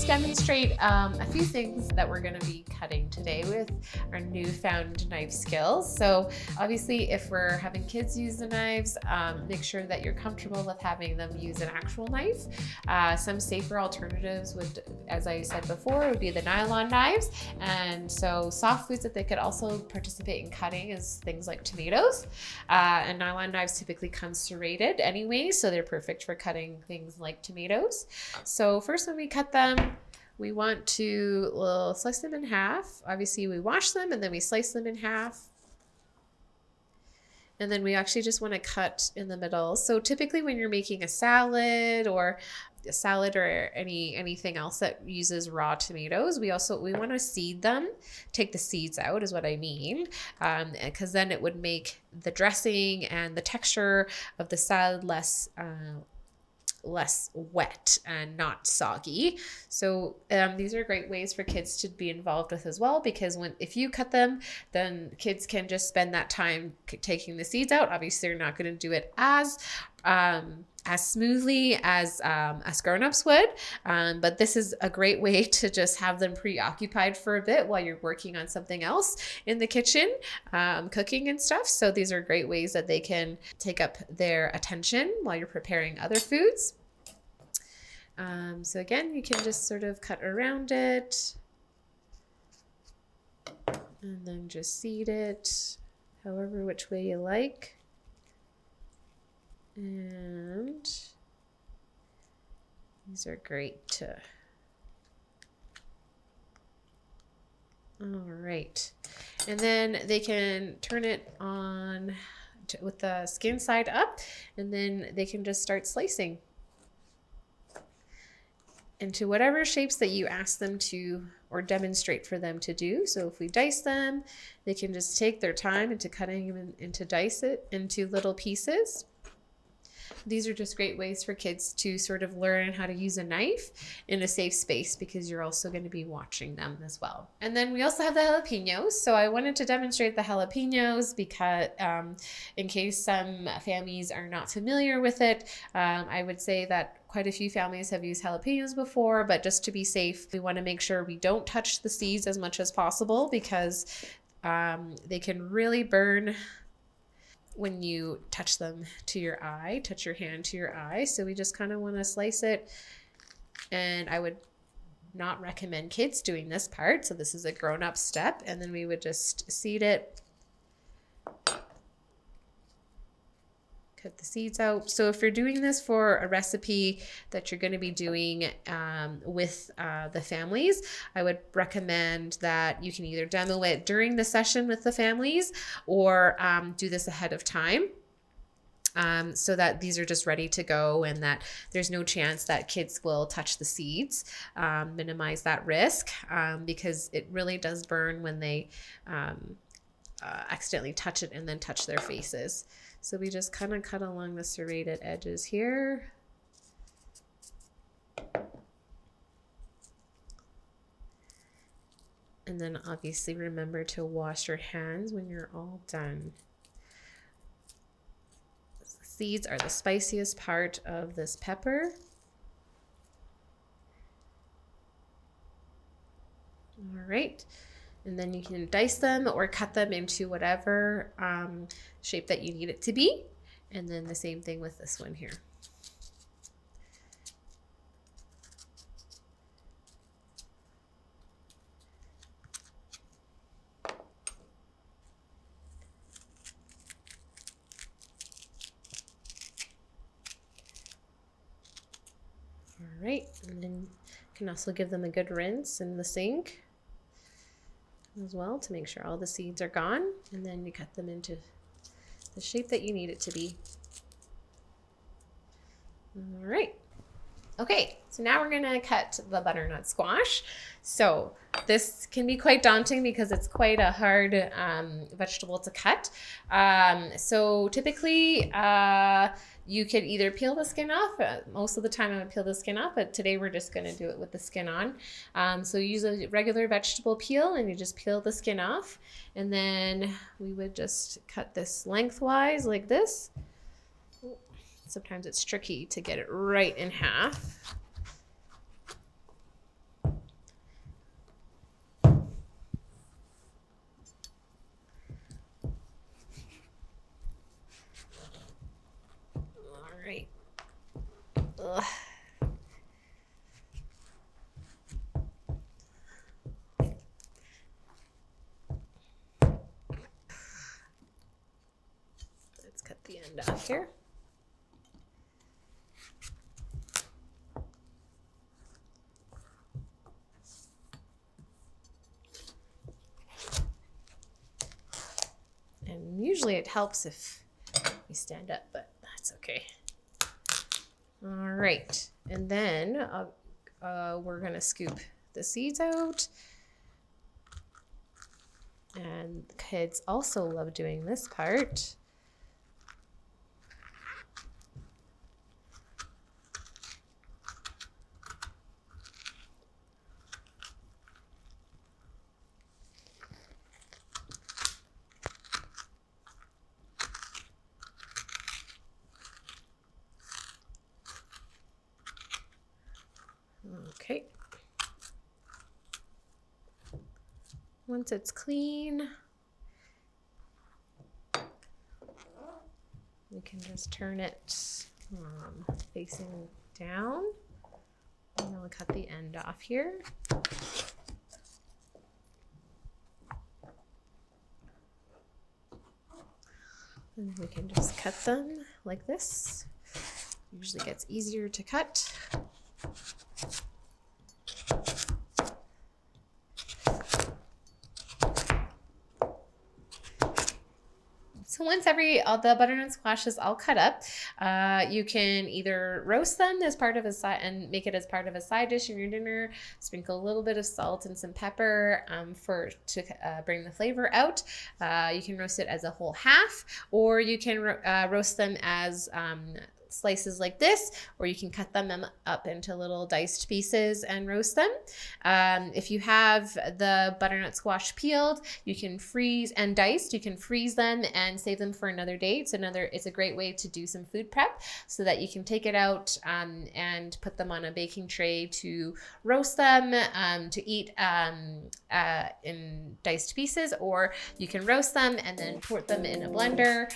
demonstrate a few things that we're going to be cutting today with our newfound knife skills. So obviously if we're having kids use the knives, make sure that you're comfortable with having them use an actual knife. Some safer alternatives would, as I said before, would be the nylon knives. And so soft foods that they could also participate in cutting is things like tomatoes. And nylon knives typically come serrated anyway, so they're perfect for cutting things like tomatoes. So first, when we cut them, we want to slice them in half. Obviously we wash them and then we slice them in half. And then we actually just want to cut in the middle. So typically when you're making a salad or anything else that uses raw tomatoes, we want to seed them, take the seeds out is what I mean, because then it would make the dressing and the texture of the salad less wet and not soggy. So these are great ways for kids to be involved with as well, because if you cut them, then kids can just spend that time taking the seeds out. Obviously, they're not going to do it as smoothly as grown-ups would, but this is a great way to just have them preoccupied for a bit while you're working on something else in the kitchen, cooking and stuff. So these are great ways that they can take up their attention while you're preparing other foods. So again, you can just sort of cut around it and then just seed it however which way you like. And these are great to, all right. And then they can turn it on with the skin side up, and then they can just start slicing into whatever shapes that you ask them to or demonstrate for them to do. So if we dice them, they can just take their time into cutting them into dice it into little pieces. These are just great ways for kids to sort of learn how to use a knife in a safe space, because you're also going to be watching them as well. And then we also have the jalapenos. So I wanted to demonstrate the jalapenos because in case some families are not familiar with it, I would say that quite a few families have used jalapenos before, but just to be safe, we want to make sure we don't touch the seeds as much as possible, because they can really burn when you touch them to your eye, touch your hand to your eye. So we just kind of want to slice it. And I would not recommend kids doing this part. So this is a grown-up step. And then we would just seed it. Cut the seeds out. So if you're doing this for a recipe that you're going to be doing with the families, I would recommend that you can either demo it during the session with the families or do this ahead of time, so that these are just ready to go and that there's no chance that kids will touch the seeds. Minimize that risk, because it really does burn when they accidentally touch it and then touch their faces. So we just kind of cut along the serrated edges here. And then obviously remember to wash your hands when you're all done. Seeds are the spiciest part of this pepper. All right. And then you can dice them or cut them into whatever shape that you need it to be. And then the same thing with this one here. All right, and then you can also give them a good rinse in the sink as well to make sure all the seeds are gone, and then you cut them into the shape that you need it to be. All right. Okay, so now we're gonna cut the butternut squash. So this can be quite daunting because it's quite a hard vegetable to cut. So typically you could either peel the skin off. Most of the time I would peel the skin off, but today we're just gonna do it with the skin on. So you use a regular vegetable peel and you just peel the skin off. And then we would just cut this lengthwise like this. Sometimes it's tricky to get it right in half. end off here. And usually it helps if you stand up, but that's okay. All right, and then we're gonna scoop the seeds out. And the kids also love doing this part. Okay. Once it's clean, we can just turn it facing down. And then we'll cut the end off here. And we can just cut them like this. Usually gets easier to cut. So once all the butternut squash is all cut up, you can either roast them as part of a side and make it as part of a side dish in your dinner. Sprinkle a little bit of salt and some pepper to bring the flavor out. You can roast it as a whole half, or you can roast them as slices like this, or you can cut them up into little diced pieces and roast them. If you have the butternut squash peeled, you can freeze and diced. You can freeze them and save them for another day. It's a great way to do some food prep so that you can take it out and put them on a baking tray to roast them to eat in diced pieces, or you can roast them and then put them in a blender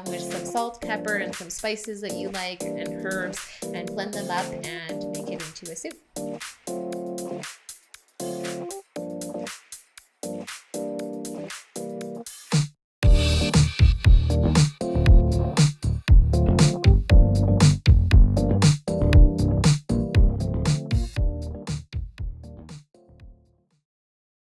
with some salt, pepper, and some spices that you like and herbs, and blend them up and make it into a soup.